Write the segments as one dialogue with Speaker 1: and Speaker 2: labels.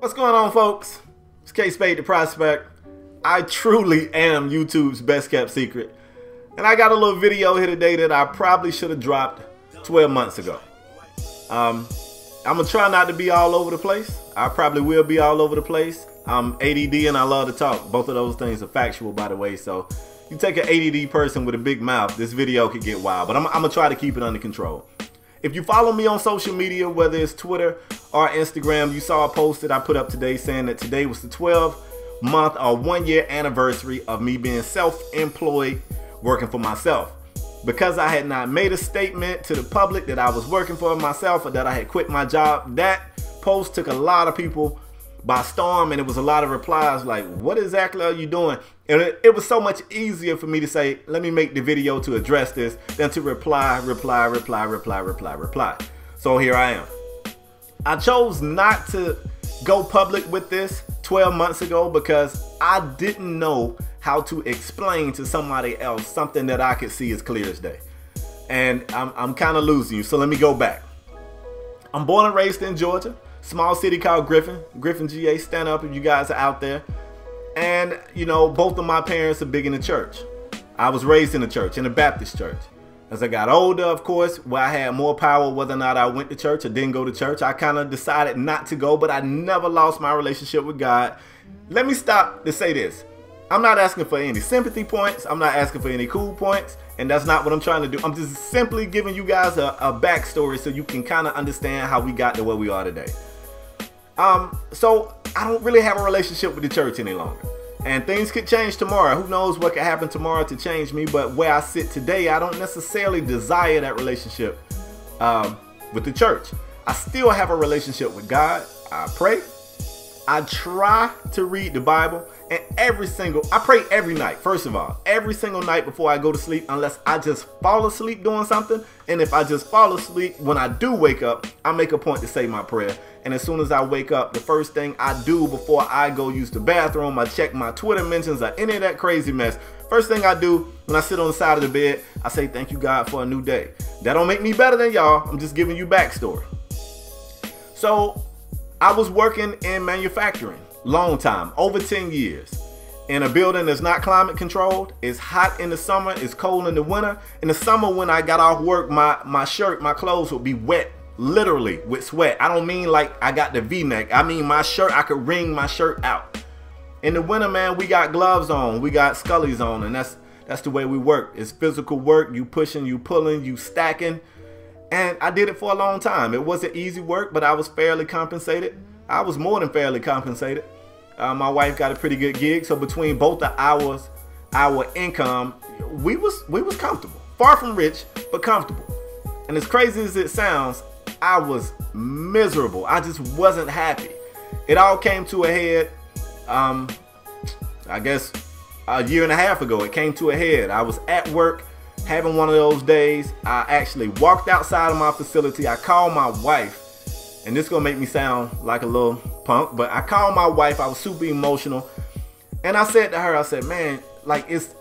Speaker 1: What's going on, folks? It's KspadeTheProspect. I truly am YouTube's best kept secret. And I got a little video here today that I probably should have dropped 12 months ago. I'm going to try not to be all over the place. I probably will be all over the place. I'm ADD and I love to talk. Both of those things are factual, by the way. So you take an ADD person with a big mouth, this video could get wild. But I'm going to try to keep it under control. If you follow me on social media, whether it's Twitter or Instagram, you saw a post that I put up today saying that today was the 12-month or 1-year anniversary of me being self-employed, working for myself. Because I had not made a statement to the public that I was working for myself or that I had quit my job, that post took a lot of people by storm, and it was a lot of replies like, what exactly are you doing? And it was so much easier for me to say, let me make the video to address this than to reply. So here I am. I chose not to go public with this 12 months ago because I didn't know how to explain to somebody else something that I could see as clear as day. And I'm kind of losing you, so let me go back. I'm born and raised in Georgia. Small city called Griffin, GA. Stand up if you guys are out there. And, you know, both of my parents are big in the church. I was raised in the church, in a Baptist church. As I got older, of course, where I had more power whether or not I went to church or didn't go to church, I kind of decided not to go, but I never lost my relationship with God. Let me stop to say this. I'm not asking for any sympathy points. I'm not asking for any cool points. And that's not what I'm trying to do. I'm just simply giving you guys a backstory so you can kind of understand how we got to where we are today. So I don't really have a relationship with the church any longer. And things could change tomorrow. Who knows what could happen tomorrow to change me. But where I sit today, I don't necessarily desire that relationship with the church. I still have a relationship with God. I pray. I try to read the Bible. And I pray every night, first of all, every single night before I go to sleep, unless I just fall asleep doing something. And if I just fall asleep, when I do wake up, I make a point to say my prayer. And as soon as I wake up, the first thing I do before I go use the bathroom, I check my Twitter mentions or any of that crazy mess. First thing I do when I sit on the side of the bed, I say, thank you, God, for a new day. That don't make me better than y'all. I'm just giving you backstory. So I was working in manufacturing. Long time, over 10 years, in a building that's not climate controlled. It's hot in the summer, it's cold in the winter. In the summer, when I got off work, my shirt, my clothes would be wet, literally with sweat. I don't mean like I got the V-neck. I mean my shirt, I could wring my shirt out. In the winter, man, we got gloves on, we got scullies on, and that's the way we work. It's physical work. You pushing, you pulling, you stacking. And I did it for a long time. It wasn't easy work, but I was fairly compensated. I was more than fairly compensated. My wife got a pretty good gig, so between both the hours, our income, we was comfortable. Far from rich, but comfortable. And as crazy as it sounds, I was miserable. I just wasn't happy. It all came to a head, I guess a year and a half ago. It came to a head. I was at work having one of those days. I actually walked outside of my facility. I called my wife. And this is gonna make me sound like a little punk, but I called my wife. I was super emotional, and I said to her, I said, man, like it's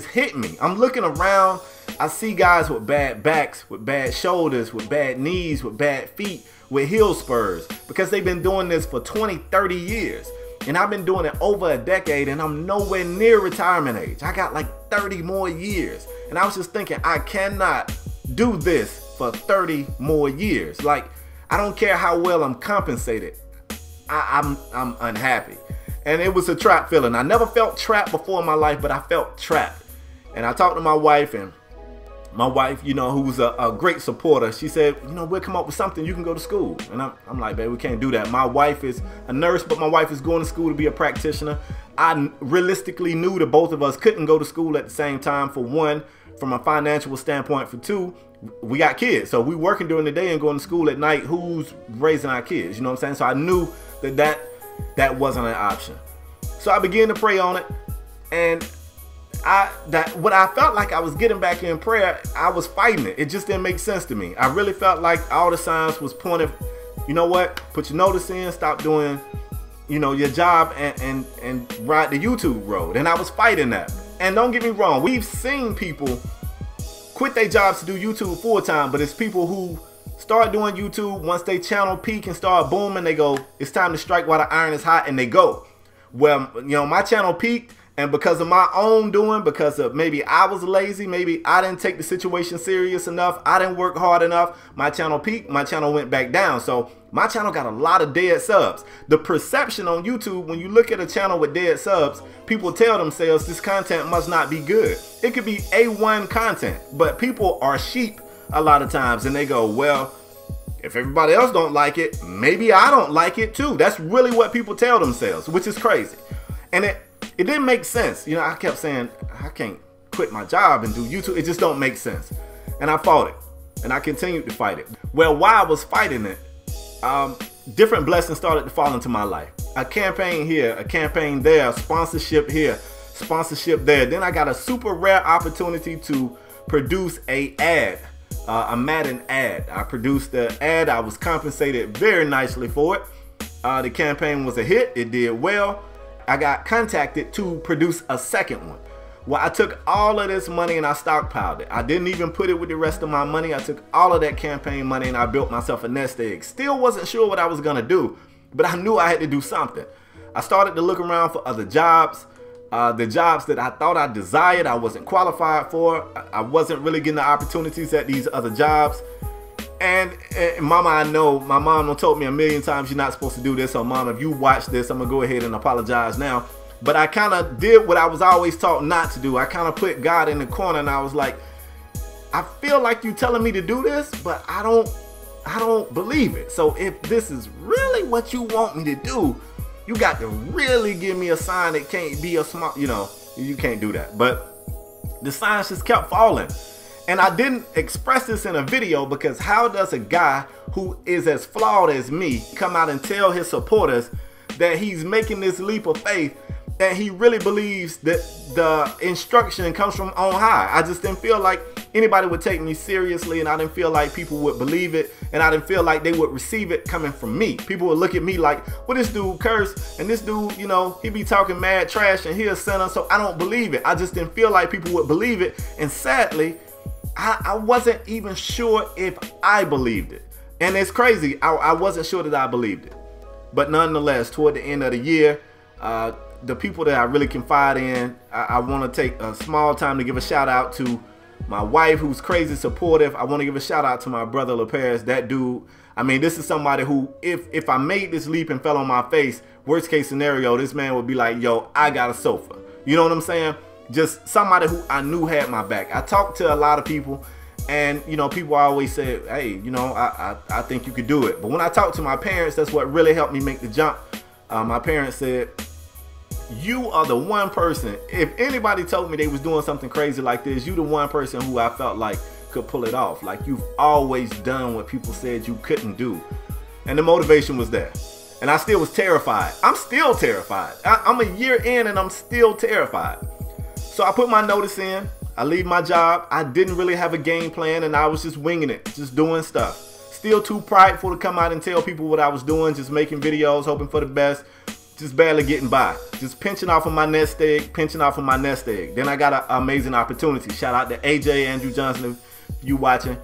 Speaker 1: hit me. I'm looking around. I see guys with bad backs, with bad shoulders, with bad knees, with bad feet, with heel spurs, because they've been doing this for 20, 30 years. And I've been doing it over a decade, and I'm nowhere near retirement age. I got like 30 more years. And I was just thinking, I cannot do this for 30 more years. Like, I don't care how well I'm compensated. I'm unhappy. And it was a trap feeling. I never felt trapped before in my life, but I felt trapped. And I talked to my wife, and my wife, you know, who was a great supporter, she said, you know, we'll come up with something. You can go to school. And I'm like, babe, we can't do that. My wife is a nurse, but my wife is going to school to be a practitioner. I realistically knew that both of us couldn't go to school at the same time. For one, from a financial standpoint. For two, we got kids, so we working during the day and going to school at night. Who's raising our kids? You know what I'm saying? So I knew that wasn't an option. So I began to pray on it, and what I felt like I was getting back in prayer, I was fighting it. It just didn't make sense to me. I really felt like all the signs was pointing, you know what? Put your notice in, stop doing, you know, your job, and ride the YouTube road. And I was fighting that. And don't get me wrong, we've seen people quit their jobs to do YouTube full time, but it's people who start doing YouTube. Once they channel peak and start booming, they go, it's time to strike while the iron is hot, and they go. Well, you know, my channel peaked, and because of my own doing, because of maybe I was lazy, maybe I didn't take the situation serious enough, I didn't work hard enough, my channel peaked, my channel went back down. So my channel got a lot of dead subs. The perception on YouTube, when you look at a channel with dead subs, people tell themselves this content must not be good. It could be A1 content, but people are sheep a lot of times, and they go, well, if everybody else don't like it, maybe I don't like it too. That's really what people tell themselves, which is crazy. And it didn't make sense. You know, I kept saying, I can't quit my job and do YouTube. It just don't make sense. And I fought it, and I continued to fight it. Well, while I was fighting it, different blessings started to fall into my life. A campaign here, a campaign there, sponsorship here, sponsorship there. Then I got a super rare opportunity to produce a Madden ad. I produced the ad. I was compensated very nicely for it. The campaign was a hit. It did well. I got contacted to produce a second one. Well, I took all of this money and I stockpiled it. I didn't even put it with the rest of my money. I took all of that campaign money and I built myself a nest egg. Still wasn't sure what I was gonna do, but I knew I had to do something. I started to look around for other jobs. The jobs that I thought I desired, I wasn't qualified for. I wasn't really getting the opportunities at these other jobs. And mama, I know, my mom done told me a million times you're not supposed to do this. So mom, if you watch this, I'm gonna go ahead and apologize now. But I kind of did what I was always taught not to do. I kind of put God in the corner, and I was like, I feel like you telling me to do this, but I don't believe it. So if this is really what you want me to do, you got to really give me a sign. It can't be a smart, you know, you can't do that. But the signs just kept falling. And I didn't express this in a video, because how does a guy who is as flawed as me come out and tell his supporters that he's making this leap of faith, and he really believes that the instruction comes from on high? I just didn't feel like anybody would take me seriously, and I didn't feel like people would believe it, and I didn't feel like they would receive it coming from me. People would look at me like, well, this dude curse, and this dude, you know, he be talking mad trash, and he a sinner, so I don't believe it. I just didn't feel like people would believe it, and sadly, I wasn't even sure if I believed it. And it's crazy, I wasn't sure that I believed it. But nonetheless, toward the end of the year, the people that I really confide in, I want to take a small time to give a shout out to my wife, who's crazy supportive. I want to give a shout out to my brother LaParis. That dude, I mean, this is somebody who, if I made this leap and fell on my face, worst case scenario, this man would be like, yo, I got a sofa. You know what I'm saying? Just somebody who I knew had my back. I talked to a lot of people, and you know, people always say, hey, you know, I think you could do it. But when I talked to my parents, that's what really helped me make the jump. My parents said, you are the one person, if anybody told me they was doing something crazy like this, you the one person who I felt like could pull it off. Like, you've always done what people said you couldn't do. And the motivation was there. And I still was terrified. I'm still terrified. I'm a year in and I'm still terrified. So I put my notice in. I leave my job. I didn't really have a game plan, and I was just winging it, just doing stuff. Still too prideful to come out and tell people what I was doing, just making videos, hoping for the best, just barely getting by. Just pinching off of my nest egg, pinching off of my nest egg. Then I got an amazing opportunity. Shout out to AJ, Andrew Johnson, if you watching,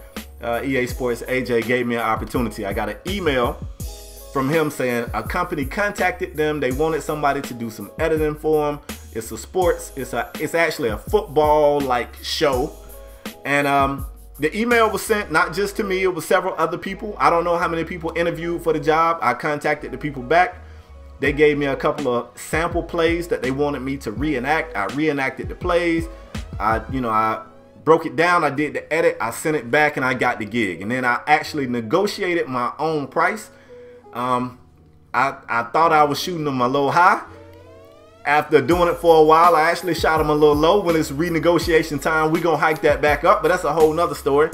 Speaker 1: EA Sports. AJ gave me an opportunity. I got an email from him saying a company contacted them. They wanted somebody to do some editing for them. It's a sports, it's actually a football like show. And the email was sent not just to me, it was several other people. I don't know how many people interviewed for the job. I contacted the people back. They gave me a couple of sample plays that they wanted me to reenact. I reenacted the plays. I broke it down, I did the edit, I sent it back, and I got the gig. And then I actually negotiated my own price. I thought I was shooting them a little high. After doing it for a while, I actually shot them a little low. When it's renegotiation time, we gonna hike that back up, but that's a whole nother story.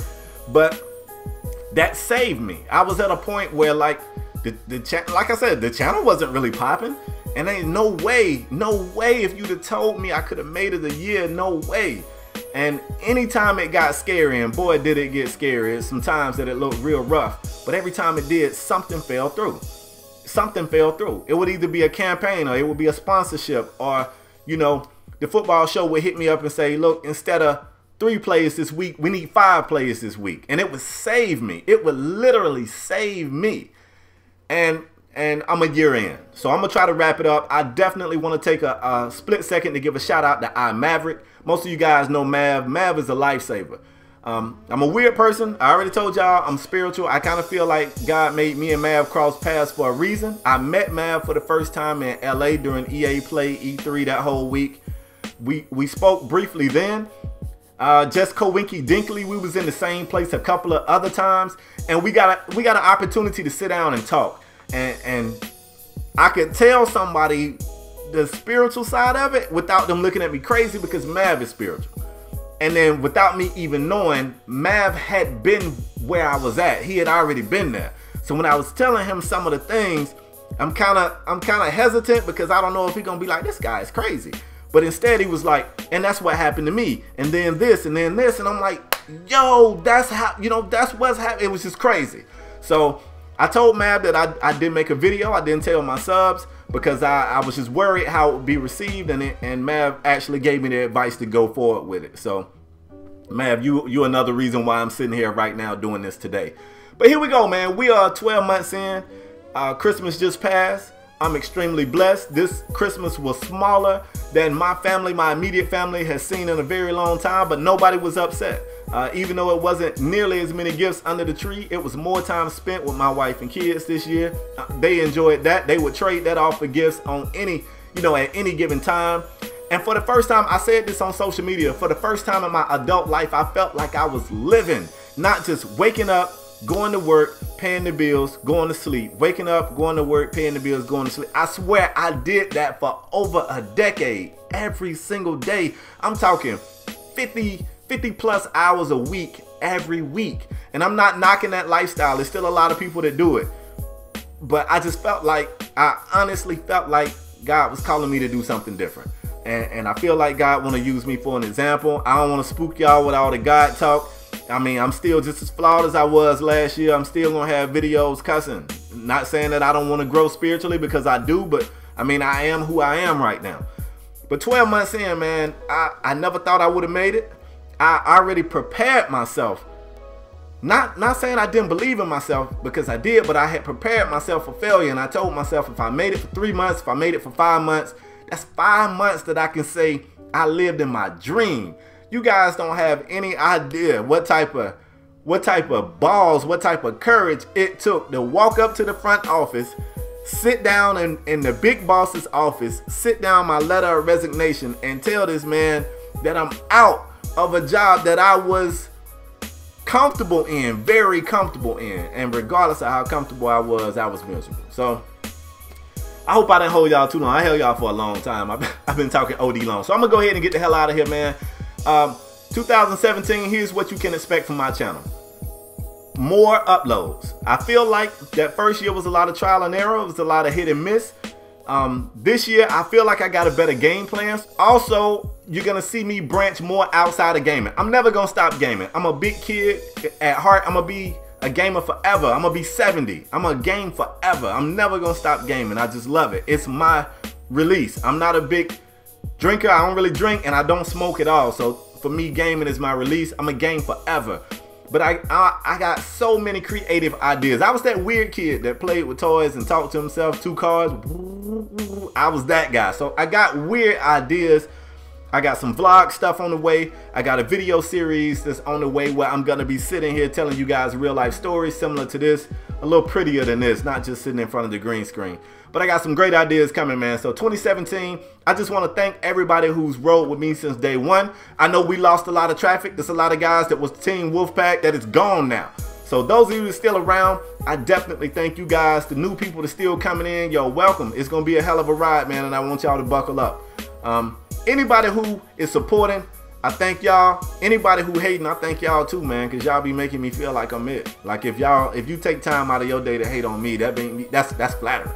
Speaker 1: But that saved me. I was at a point where, like, like I said, the channel wasn't really popping, and ain't no way if you'd have told me I could have made it a year, no way. And anytime it got scary, and boy did it get scary, sometimes that it looked real rough, but every time it did, something fell through. Something fell through. It would either be a campaign, or it would be a sponsorship, or, you know, the football show would hit me up and say, look, instead of 3 players this week. We need 5 players this week. And it would save me. It would literally save me. And I'm a year in. So I'm going to try to wrap it up. I definitely want to take a split second to give a shout out to iMaverick. Most of you guys know Mav. Mav is a lifesaver. I'm a weird person. I already told y'all I'm spiritual. I kind of feel like God made me and Mav cross paths for a reason. I met Mav for the first time in LA during EA Play E3 that whole week. We spoke briefly then. Just Coinky Dinkley, we was in the same place a couple of other times, and we got an opportunity to sit down and talk. And I could tell somebody the spiritual side of it without them looking at me crazy, because Mav is spiritual. And then without me even knowing, Mav had been where I was at. He had already been there. So when I was telling him some of the things, I'm kind of hesitant, because I don't know if he's gonna be like, this guy is crazy. But instead he was like, and that's what happened to me, and then this, and then this, and I'm like, yo, that's how, you know, that's what's happening. It was just crazy. So I told Mav that I did make a video. I didn't tell my subs, because I was just worried how it would be received, and Mav actually gave me the advice to go forward with it. So Mav, you another reason why I'm sitting here right now doing this today. But here we go, man. We are 12 months in. Christmas just passed. I'm extremely blessed. This Christmas was smaller than my family, my immediate family, has seen in a very long time, but nobody was upset. Even though it wasn't nearly as many gifts under the tree, it was more time spent with my wife and kids this year. They enjoyed that. They would trade that off for gifts on any, at any given time. And for the first time, I said this on social media, for the first time in my adult life, I felt like I was living, not just waking up, going to work, paying the bills, going to sleep, waking up, going to work, paying the bills, going to sleep. I swear I did that for over a decade, every single day. I'm talking 50 plus hours a week, every week. And I'm not knocking that lifestyle. There's still a lot of people that do it. But I just felt like, I honestly felt like God was calling me to do something different. And I feel like God want to use me for an example. I don't want to spook y'all with all the God talk. I mean, I'm still just as flawed as I was last year. I'm still going to have videos cussing. Not saying that I don't want to grow spiritually, because I do, but I mean, I am who I am right now. But 12 months in, man, I never thought I would have made it. I already prepared myself. Not saying I didn't believe in myself, because I did, but I had prepared myself for failure. And I told myself, if I made it for 3 months, if I made it for 5 months, that's 5 months that I can say I lived in my dream. You guys don't have any idea what type of balls, what type of courage it took to walk up to the front office, sit down in the big boss's office, sit down my letter of resignation, and tell this man that I'm out of a job that I was comfortable in, very comfortable in. And regardless of how comfortable I was miserable. So I hope I didn't hold y'all too long. I held y'all for a long time. I've been talking OD long. So I'm going to go ahead and get the hell out of here, man. 2017, here's what you can expect from my channel. More uploads. I feel like that first year was a lot of trial and error. It was a lot of hit and miss. This year, I feel like I got a better game plan. Also, you're going to see me branch more outside of gaming. I'm never going to stop gaming. I'm a big kid at heart. I'm going to be a gamer forever. I'm going to be 70. I'm going to game forever. I'm never going to stop gaming. I just love it. It's my release. I'm not a big drinker. I don't really drink, and I don't smoke at all. So for me, gaming is my release. I'm a game forever. But I got so many creative ideas. I was that weird kid that played with toys and talked to himself, 2 cars. I was that guy. So I got weird ideas. I got some vlog stuff on the way. I got a video series that's on the way where I'm going to be sitting here telling you guys real life stories similar to this, a little prettier than this, not just sitting in front of the green screen. But I got some great ideas coming, man. So 2017, I just want to thank everybody who's rode with me since day one. I know we lost a lot of traffic. There's a lot of guys that was Team Wolfpack that is gone now. So those of you that's still around, I definitely thank you guys. The new people that's still coming in, yo, welcome. It's going to be a hell of a ride, man, and I want y'all to buckle up. Anybody who is supporting, I thank y'all. Anybody who hating, I thank y'all too, man, because y'all be making me feel like I'm it. Like if you take time out of your day to hate on me, that's flattering.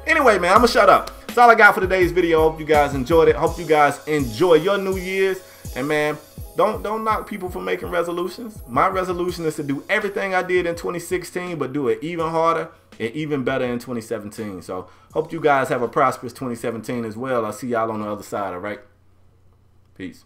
Speaker 1: Anyway, man, I'm gonna shut up. That's all I got for today's video. Hope you guys enjoyed it. Hope you guys enjoy your New Year's. And man, don't knock people for making resolutions. My resolution is to do everything I did in 2016, but do it even harder and even better in 2017. So hope you guys have a prosperous 2017 as well. I'll see y'all on the other side, all right? Peace.